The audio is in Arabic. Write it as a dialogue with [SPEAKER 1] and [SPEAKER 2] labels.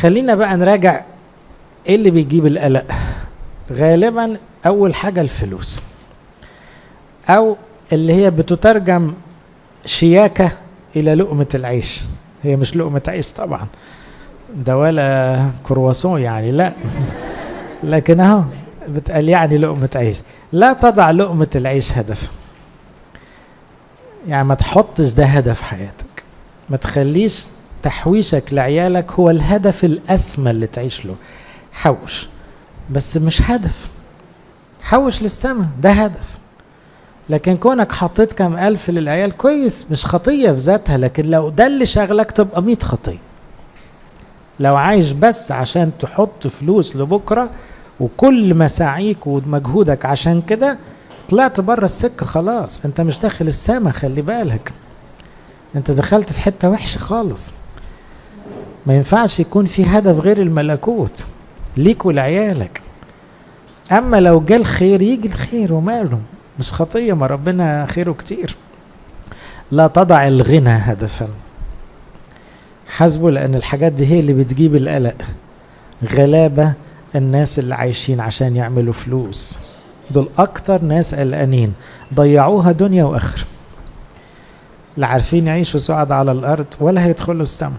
[SPEAKER 1] خلينا بقى نراجع ايه اللي بيجيب القلق. غالبا اول حاجة الفلوس، او اللي هي بتترجم شياكة الى لقمة العيش. هي مش لقمة عيش طبعا، ده ولا كرواسون يعني، لا لكن اهو بتقال يعني لقمة عيش. لا تضع لقمة العيش هدف، يعني ما تحطش ده هدف حياتك، ما تخليش تحويشك لعيالك هو الهدف الأسمى اللي تعيش له. حوش بس مش هدف، حوش للسماء ده هدف. لكن كونك حطيت كم ألف للعيال كويس، مش خطية في ذاتها، لكن لو ده اللي شغلك تبقى 100 خطية. لو عايش بس عشان تحط فلوس لبكرة وكل مساعيك ومجهودك عشان كده، طلعت بره السكة خلاص، انت مش داخل السما، خلي بالك انت دخلت في حتة وحشة خالص. ما ينفعش يكون في هدف غير الملكوت ليك ولعيالك. اما لو جاء الخير يجي الخير وماله، مش خطية، ما ربنا خيره كتير. لا تضع الغنى هدفا، حسبه، لان الحاجات دي هي اللي بتجيب القلق. غلابة الناس اللي عايشين عشان يعملوا فلوس، دول اكتر ناس قلقانين، ضيعوها دنيا واخره، لا عارفين يعيشوا سعد على الارض ولا هيدخلوا السما.